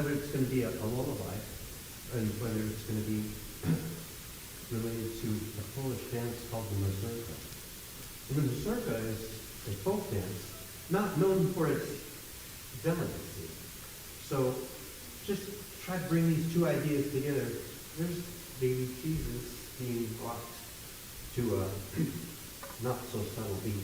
whether it's going to be a lullaby, and whether it's going to be related to a Polish dance called the mazurka. And the mazurka is a folk dance, not known for its delicacy. So just try to bring these two ideas together. There's baby Jesus being brought to a not so subtle beat.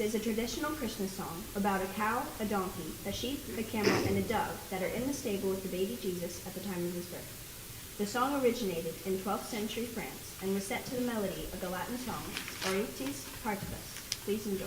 is a traditional Christmas song about a cow, a donkey, a sheep, a camel, and a dove that are in the stable with the baby Jesus at the time of his birth. The song originated in 12th century France and was set to the melody of the Latin song Auritis Partibus. Please enjoy.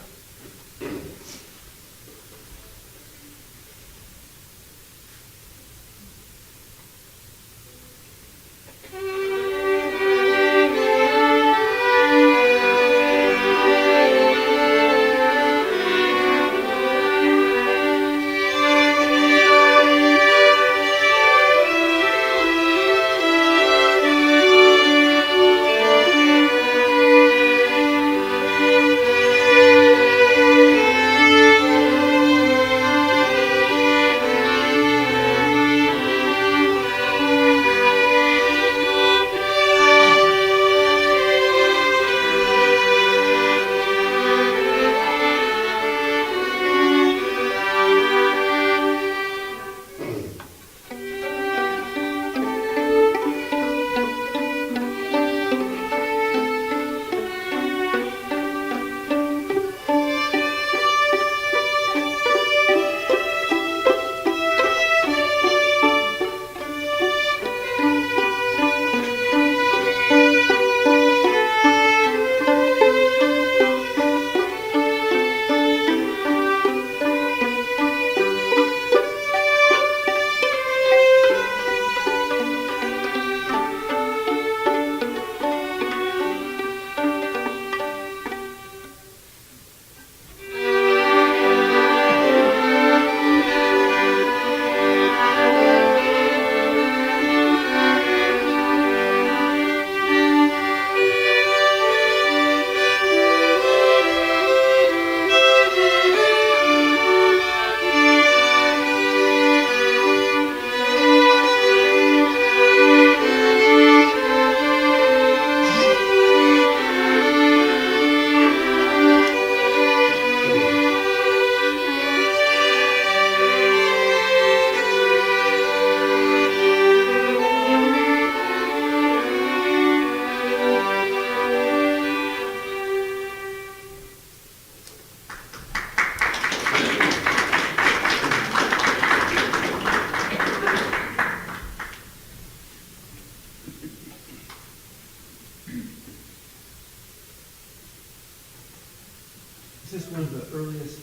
This is one of the earliest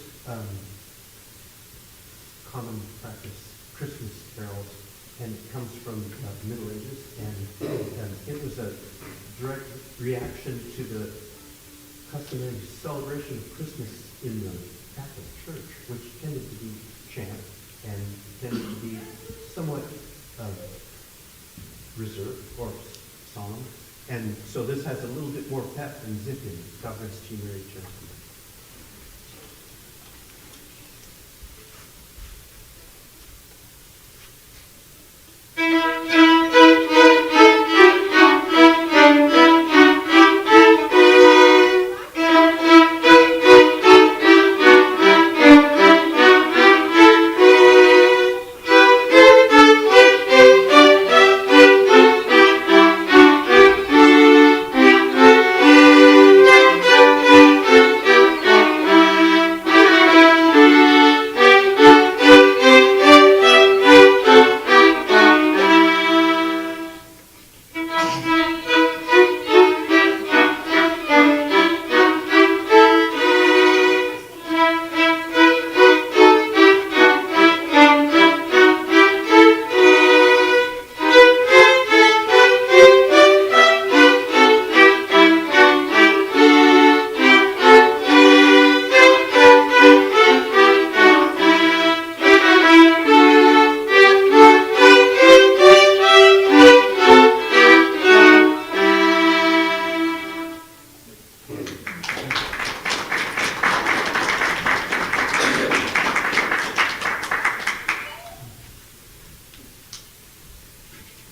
common practice Christmas carols, and it comes from the Middle Ages, and it was a direct reaction to the customary celebration of Christmas in the Catholic Church, which tended to be chant and tended to be somewhat reserved or solemn. And so this has a little bit more pep and zip in it. God rest you, Mary Church.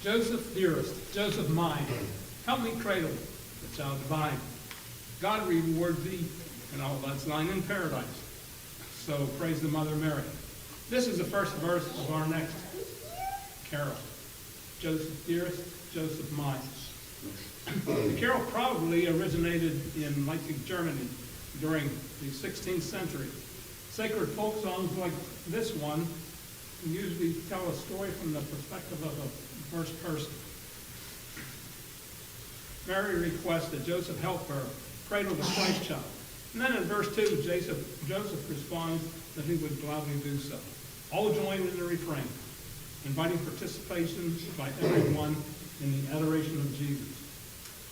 Joseph dearest, Joseph mine, help me cradle the child divine. God reward thee and all that's thine in paradise. So praise the Mother Mary. This is the first verse of our next carol. Joseph dearest, Joseph mine. The carol probably originated in Leipzig, Germany during the 16th century. Sacred folk songs like this one usually tell a story from the perspective of a first person. Mary requests that Joseph help her cradle the Christ child. And then in verse 2, Joseph responds that he would gladly do so. All join in the refrain, inviting participation by everyone in the adoration of Jesus.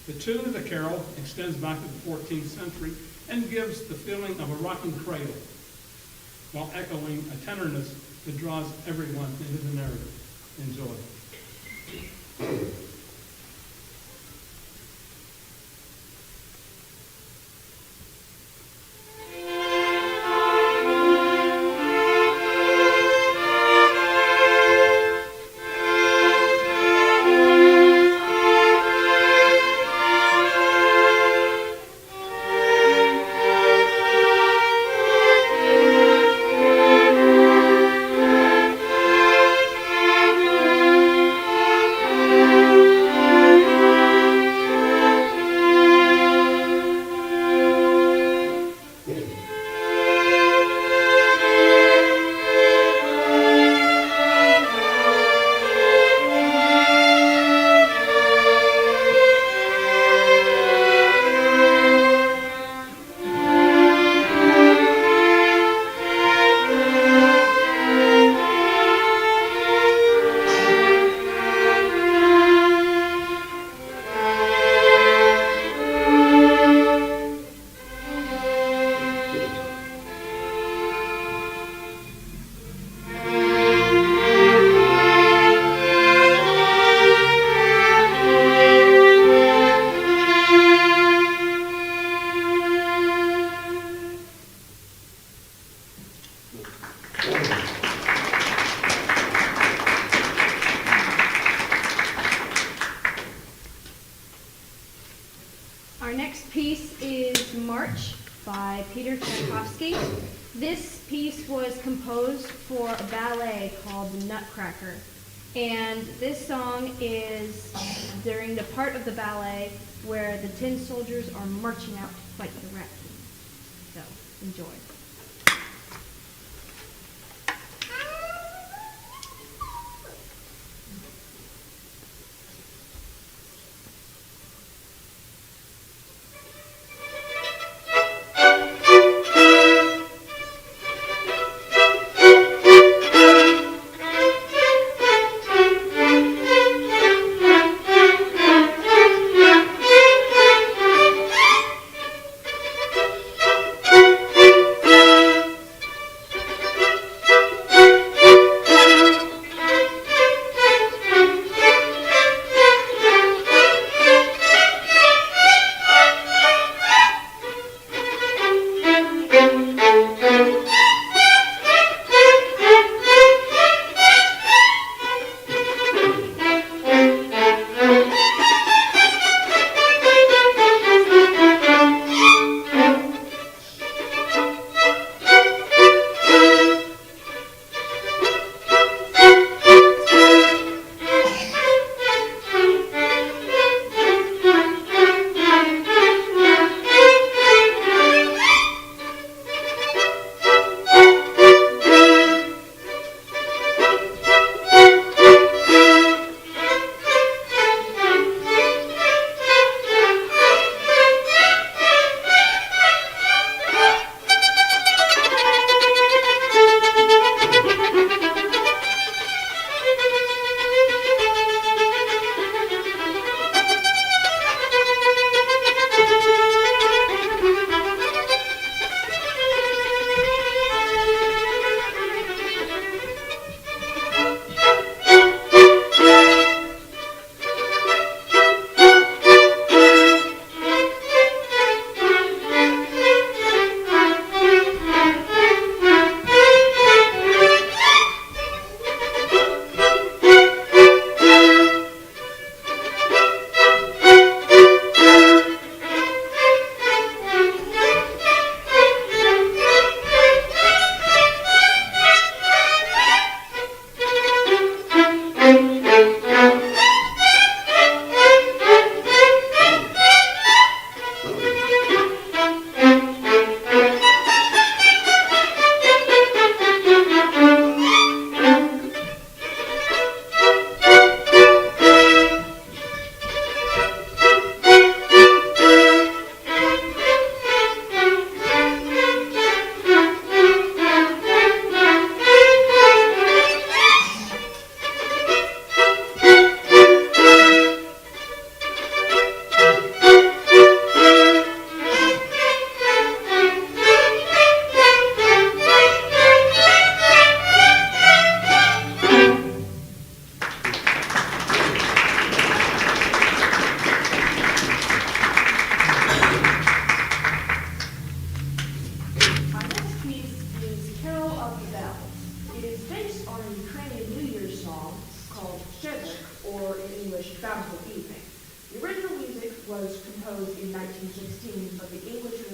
The tune of the carol extends back to the 14th century and gives the feeling of a rocking cradle, while echoing a tenderness that draws everyone into the narrative. Enjoy. Our next piece is March by Peter Tchaikovsky. This piece was composed for a ballet called The Nutcracker. And this song is during the part of the ballet where the tin soldiers are marching out to fight the rat king. So, enjoy.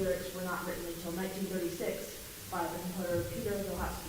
lyrics were not written until 1936 by the composer Peter Wielhowski.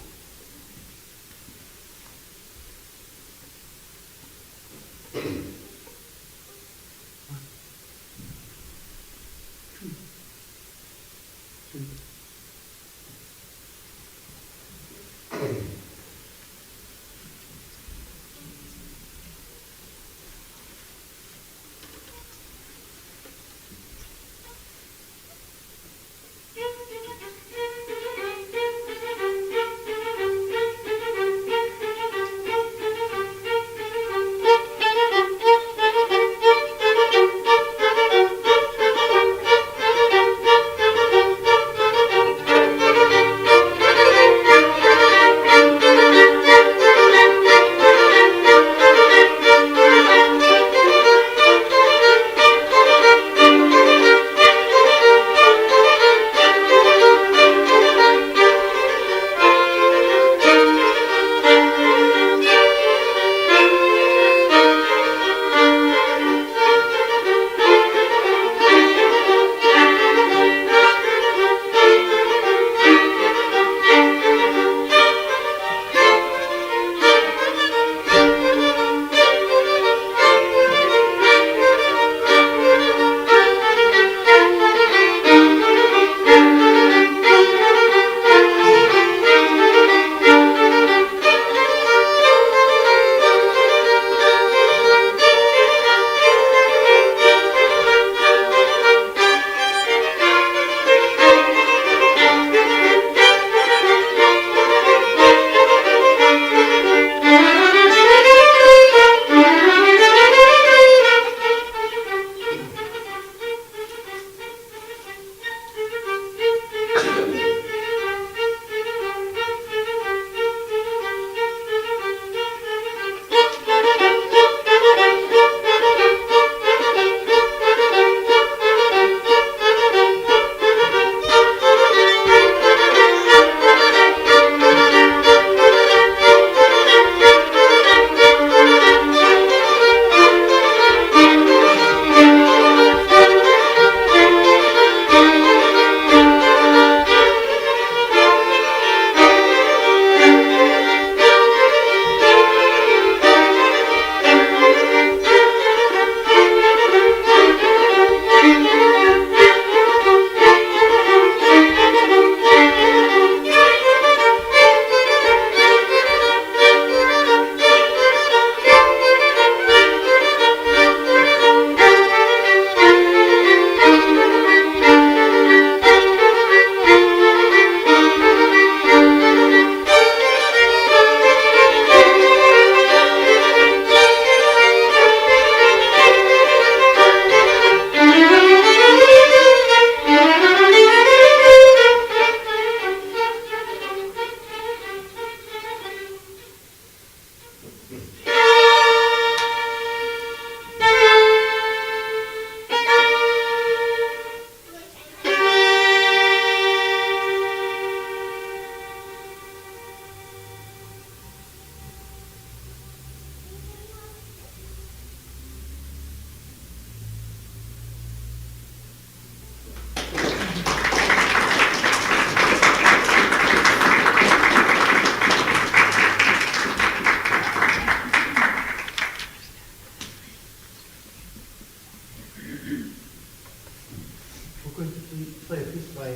We're going to play a piece by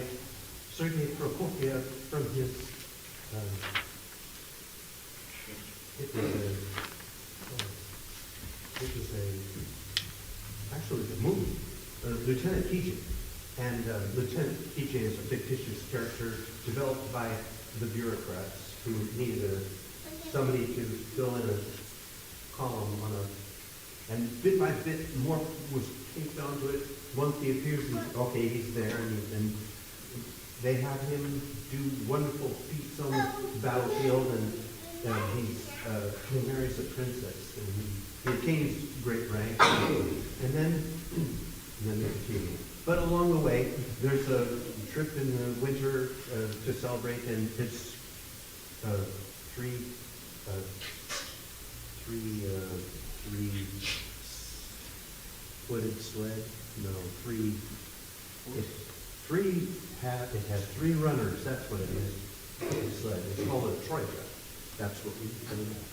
Sergei Prokofiev from his, actually it's a movie, Lieutenant Keating. And Lieutenant Keating is a fictitious character developed by the bureaucrats who needed somebody to fill in a column on a, and bit by bit more was taped onto it. Once he appears, okay, he's there, and they have him do wonderful feats on the battlefield, and he marries a princess, and he attains great rank, and then they continue. But along the way, there's a trip in the winter to celebrate, and it's three-footed sled. No, three. it has three runners, that's what it is. It's called a troika. That's what we put it on.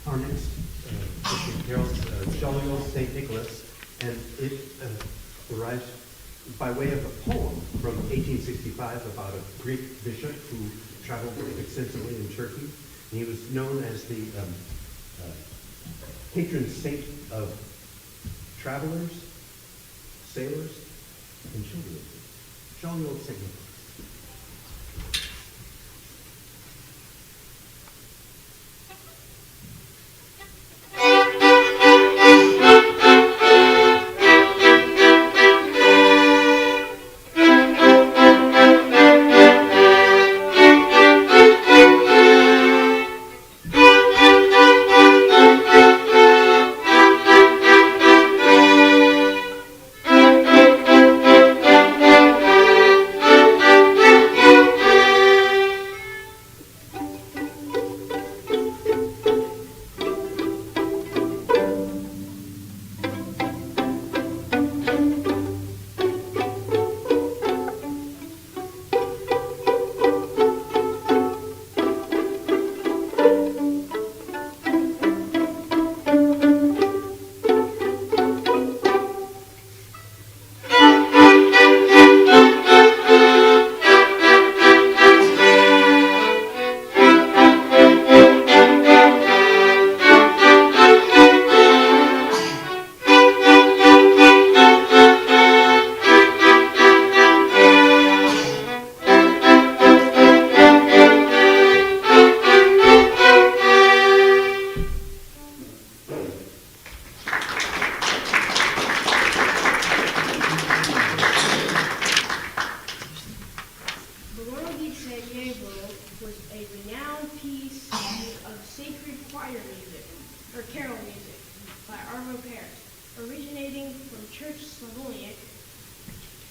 Our next Christian carol is Jolly Old St. Nicholas, and it arrives by way of a poem from 1865 about a Greek bishop who traveled extensively in Turkey. And he was known as the patron saint of travelers, sailors, and children. Jolly Old St. Nicholas. Arno Pears, originating from Church Slavonic,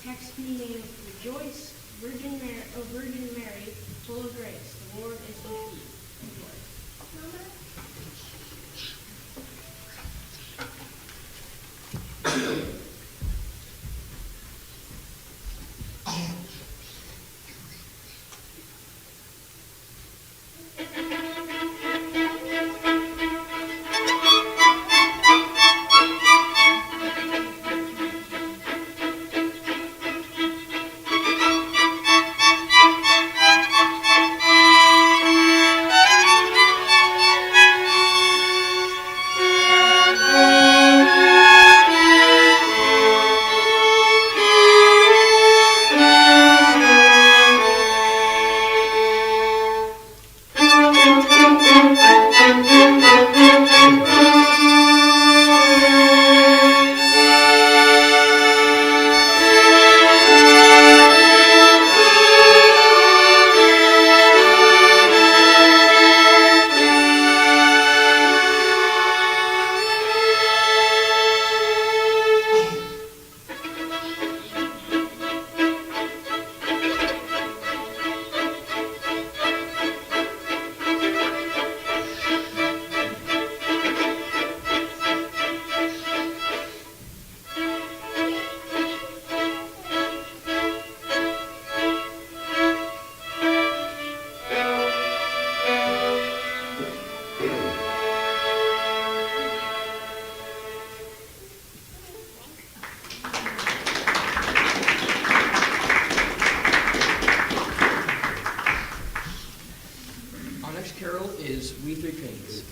text meaning rejoice, Virgin Mary, full of grace, the Lord is with you. Enjoy. Our next carol is We Three Kings.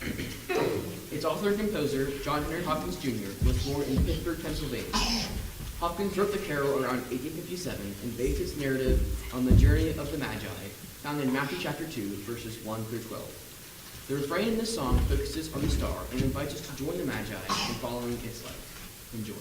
Its author and composer, John Henry Hopkins Jr., was born in Pittsburgh, Pennsylvania. Hopkins wrote the carol around 1857 and based its narrative on the journey of the Magi, found in Matthew chapter 2, verses 1 through 12. The refrain in this song focuses on the star and invites us to join the Magi in following its light. Enjoy.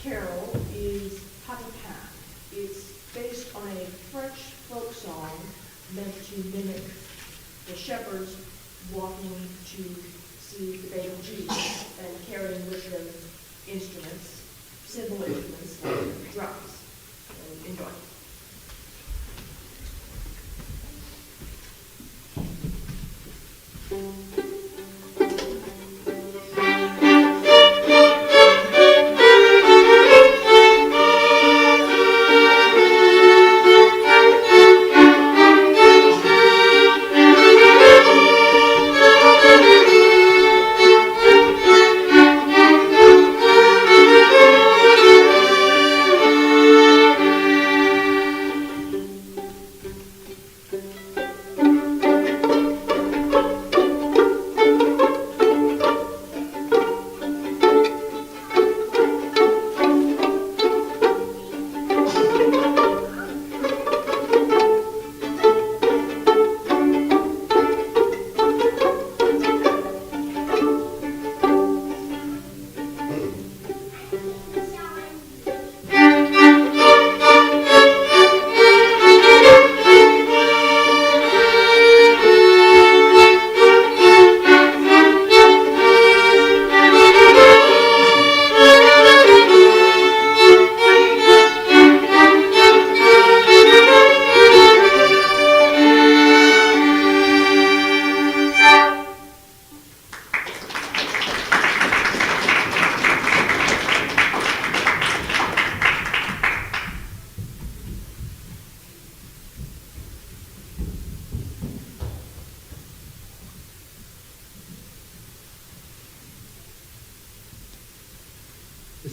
Carol is Patapin. It's based on a French folk song meant to mimic the shepherds walking to see the baby Jesus and carrying with them instruments, cymbal instruments like drums. So enjoy.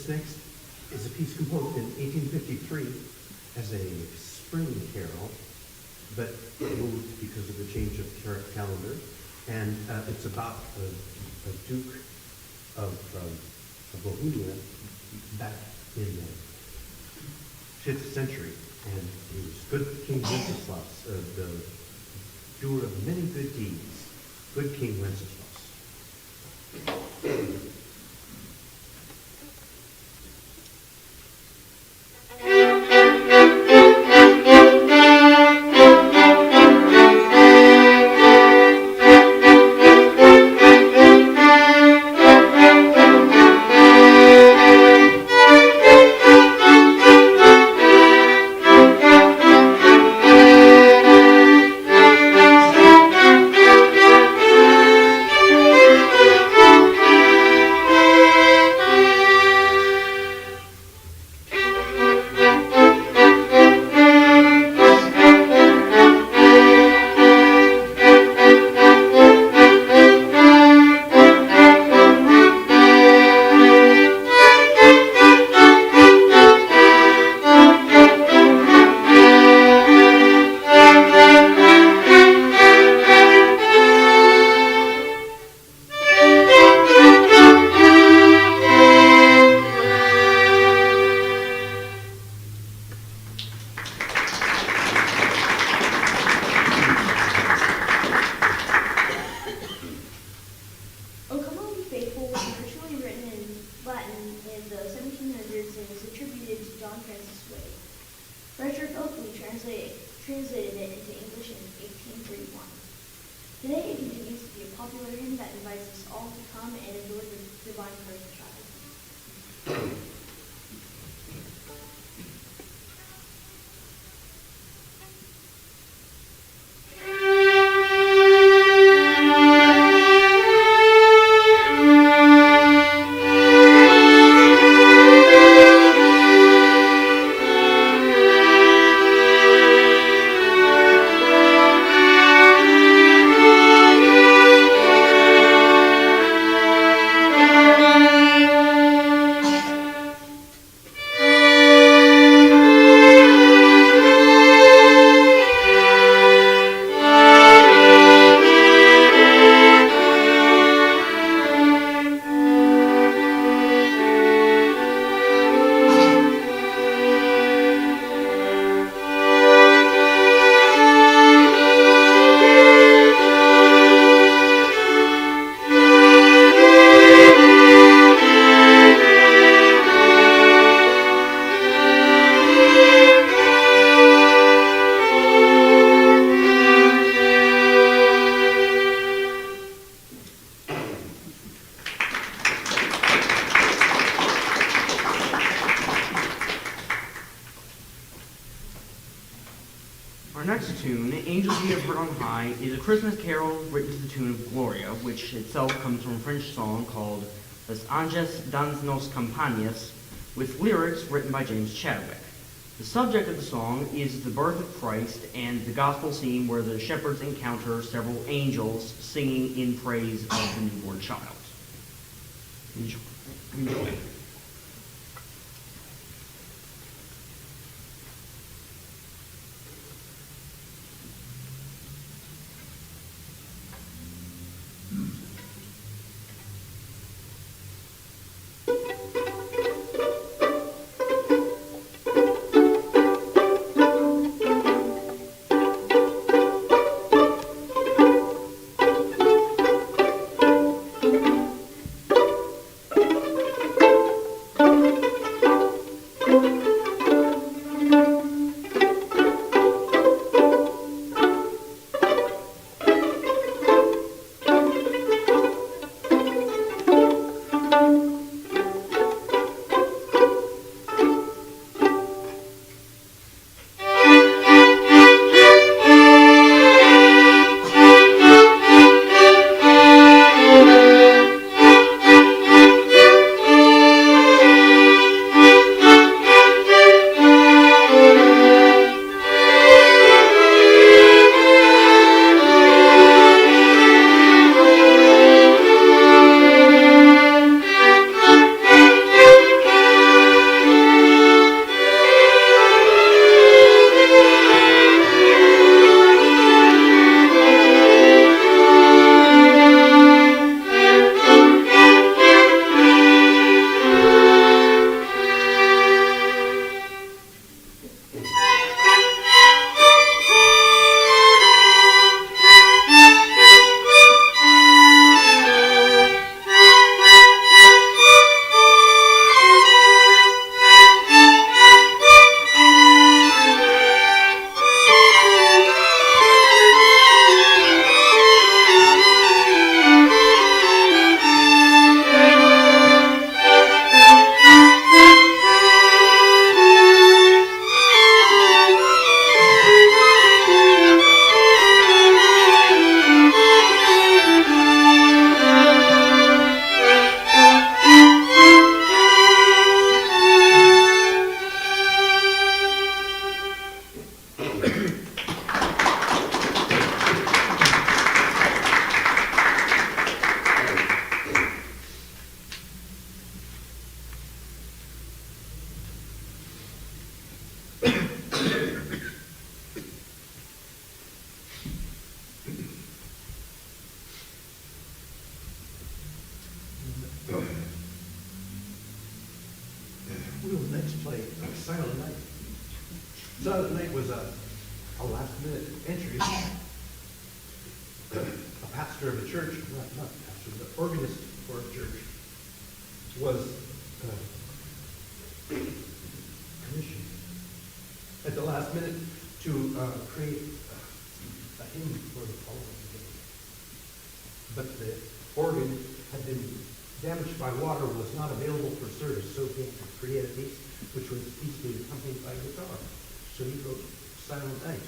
next is a piece composed in 1853 as a spring carol, but moved because of the change of calendar. And it's about a Duke of Bohemia back in the 5th century. And he was good King Wenceslas, the doer of many good deeds. Good King Wenceslas. Translated it into English in 1831. Today it continues to be a popular hymn that invites us all to come and adore the divine Christ child. Our next tune, Angels Be Heard on High, is a Christmas carol written to the tune of Gloria, which itself comes from a French song called Les Anges dans nos campagnes, with lyrics written by James Chadwick. The subject of the song is the birth of Christ and the gospel scene where the shepherds encounter several angels singing in praise of the newborn child. Enjoy. saw tonight was a last-minute entry. A pastor of a church, not pastor, but organist for a church, was commissioned at the last minute to create a hymn for the following day. But the organ had been damaged by water, was not available for service, so he had to create a piece which was easily accompanied by guitar. So he wrote Silent Night.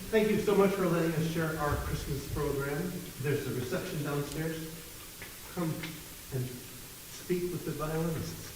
Thank you so much for letting us share our Christmas program. There's a reception downstairs. Come and speak with the violinists.